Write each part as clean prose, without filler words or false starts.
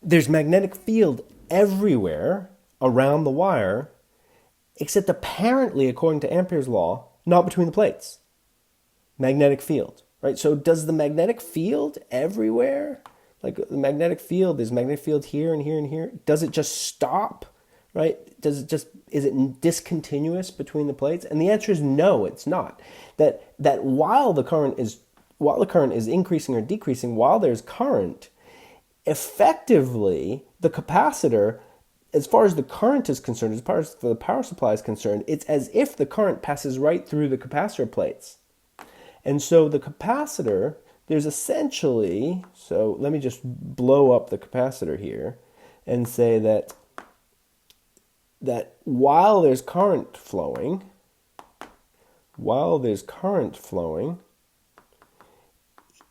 there's magnetic field everywhere around the wire, except apparently, according to Ampere's law, not between the plates. Magnetic field, right? So does the magnetic field everywhere? Like the magnetic field, there's magnetic field here and here and here. Does it just stop, right? Is it discontinuous between the plates? And the answer is no, it's not. That while the current is increasing or decreasing, while there's current, effectively the capacitor, as far as the current is concerned, as far as the power supply is concerned, it's as if the current passes right through the capacitor plates. And so the capacitor, there's essentially, so let me just blow up the capacitor here and say that while there's current flowing,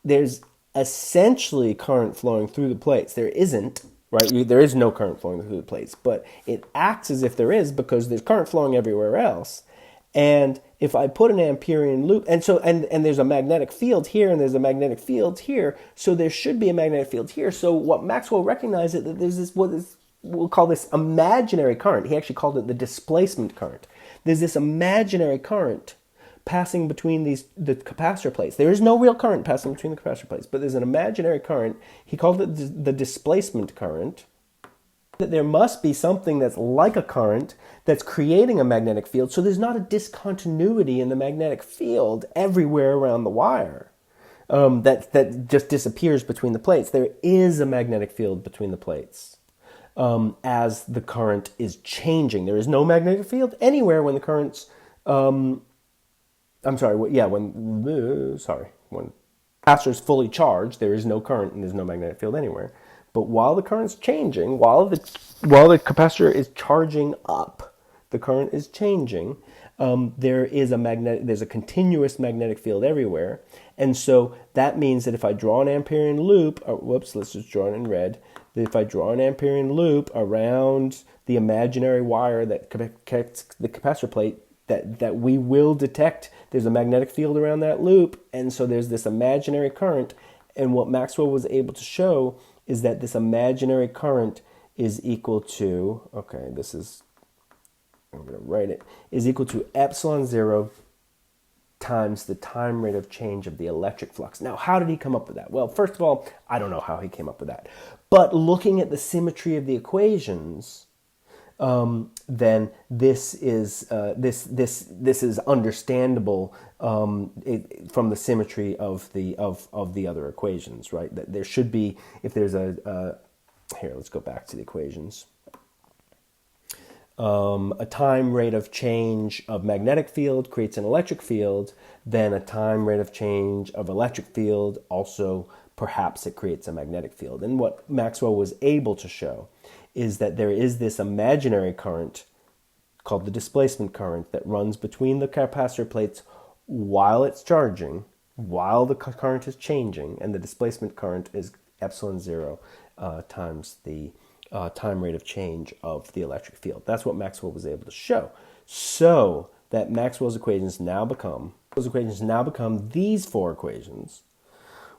there's essentially current flowing through the plates. There isn't, right? There is no current flowing through the plates, but it acts as if there is because there's current flowing everywhere else. And if I put an Amperian loop, and there's a magnetic field here, and there's a magnetic field here, so there should be a magnetic field here. So what Maxwell recognized is that there's this, we'll call this imaginary current. He actually called it the displacement current. There's this imaginary current passing between the capacitor plates. There is no real current passing between the capacitor plates, but there's an imaginary current. He called it the displacement current. That there must be something that's like a current that's creating a magnetic field, so there's not a discontinuity in the magnetic field everywhere around the wire that just disappears between the plates. There is a magnetic field between the plates as the current is changing. There is no magnetic field anywhere when the current's when capacitor is fully charged. There is no current and there's no magnetic field anywhere. But while the current's changing, while the capacitor is charging up, the current is changing. There's a continuous magnetic field everywhere, and so that means that if I draw an Amperian loop, let's just draw it in red. If I draw an Amperian loop around the imaginary wire that connects the capacitor plate, that we will detect there's a magnetic field around that loop, and so there's this imaginary current. And what Maxwell was able to show is that this imaginary current is equal to, I'm going to write it, is equal to epsilon zero times the time rate of change of the electric flux. Now, how did he come up with that? Well, first of all, I don't know how he came up with that. But looking at the symmetry of the equations, then this is understandable from the symmetry of the other equations, right? That there should be, if there's here, let's go back to the equations. A time rate of change of magnetic field creates an electric field, then a time rate of change of electric field also perhaps it creates a magnetic field. And what Maxwell was able to show is that there is this imaginary current called the displacement current that runs between the capacitor plates while it's charging, while the current is changing, and the displacement current is epsilon zero times the time rate of change of the electric field. That's what Maxwell was able to show. So that Maxwell's equations now become these four equations,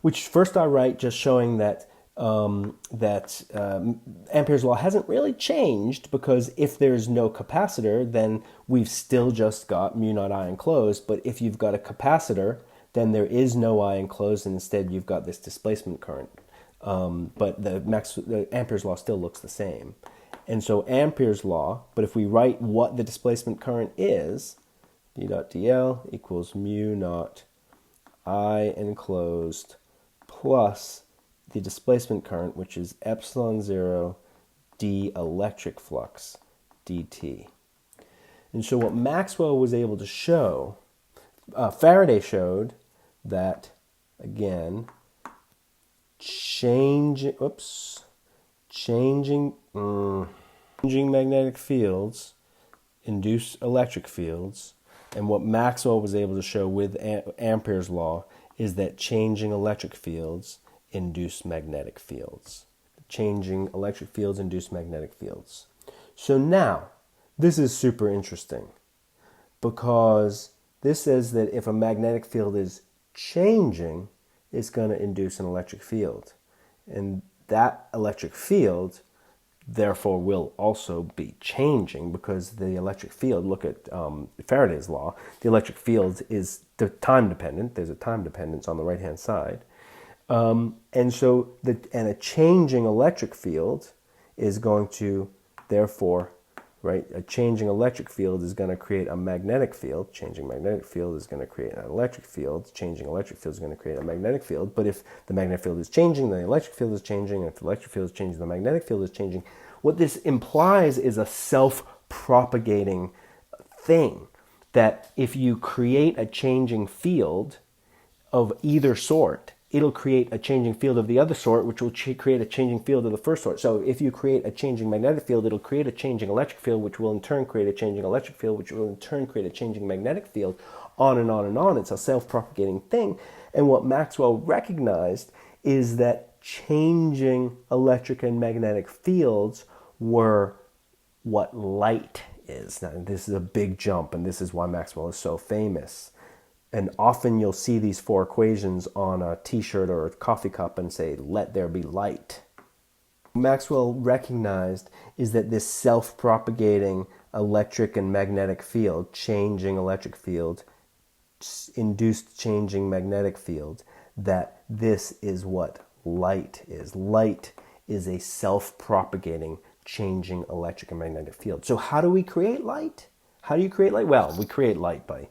which first I write just showing that Ampere's law hasn't really changed, because if there's no capacitor, then we've still just got mu naught I enclosed. But if you've got a capacitor, then there is no I enclosed, and instead you've got this displacement current. But the Ampere's law still looks the same. And so Ampere's law, but if we write what the displacement current is, d dot dl equals mu naught I enclosed plus the displacement current, which is epsilon zero d electric flux dt. And so what Maxwell was able to show, Faraday showed that, again, changing magnetic fields induce electric fields. And what Maxwell was able to show with Ampere's law is that changing electric fields induce magnetic fields. Changing electric fields induce magnetic fields. So now, this is super interesting, because this says that if a magnetic field is changing, it's going to induce an electric field. And that electric field therefore will also be changing, because the electric field, look at Faraday's law, the electric field is time dependent. There's a time dependence on the right hand side. And so a changing electric field is going to therefore, right, a changing electric field is going to create a magnetic field. Changing magnetic field is going to create an electric field. Changing electric field is going to create a magnetic field. But if the magnetic field is changing, the electric field is changing. And if the electric field is changing, the magnetic field is changing. What this implies is a self-propagating thing, that if you create a changing field of either sort, it'll create a changing field of the other sort, which will create a changing field of the first sort. So if you create a changing magnetic field, it'll create a changing electric field, which will in turn create a changing electric field, which will in turn create a changing magnetic field, on and on and on. It's a self-propagating thing. And what Maxwell recognized is that changing electric and magnetic fields were what light is. Now, this is a big jump, and this is why Maxwell is so famous. And often you'll see these four equations on a t-shirt or a coffee cup and say, "Let there be light." Maxwell recognized is that this self-propagating electric and magnetic field, changing electric field, induced changing magnetic field, that this is what light is. Light is a self-propagating changing electric and magnetic field. So how do we create light? How do you create light? Well, we create light by,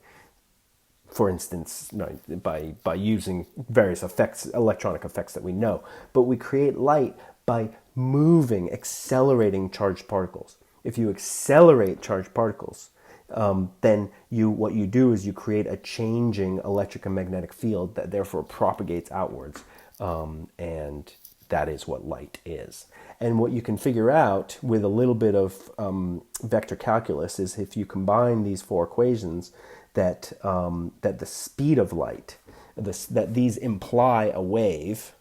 for instance, by using various effects, electronic effects that we know. But we create light by moving, accelerating charged particles. If you accelerate charged particles, then what you do is you create a changing electric and magnetic field that therefore propagates outwards, and that is what light is. And what you can figure out with a little bit of vector calculus is, if you combine these four equations, that the speed of light, that these imply a wave,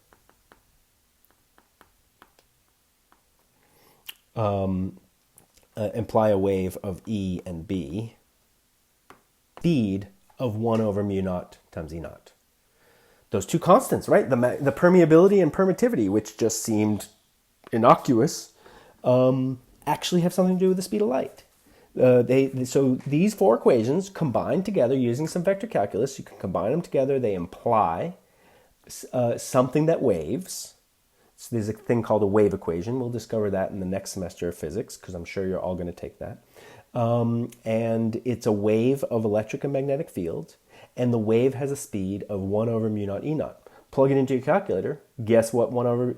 of E and B, speed of 1 over mu naught times E naught. Those two constants, right? The permeability and permittivity, which just seemed innocuous, actually have something to do with the speed of light. So these four equations combined together using some vector calculus, you can combine them together. They imply something that waves. So there's a thing called a wave equation. We'll discover that in the next semester of physics, because I'm sure you're all going to take that. And it's a wave of electric and magnetic field, and the wave has a speed of 1 over mu naught E naught. Plug it into your calculator. Guess what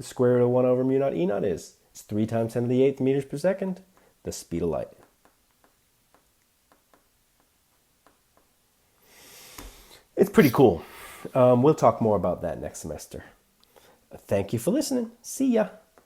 square root of 1 over mu naught E naught is? It's 3 times 10 to the 8th meters per second, the speed of light. It's pretty cool. We'll talk more about that next semester. Thank you for listening. See ya.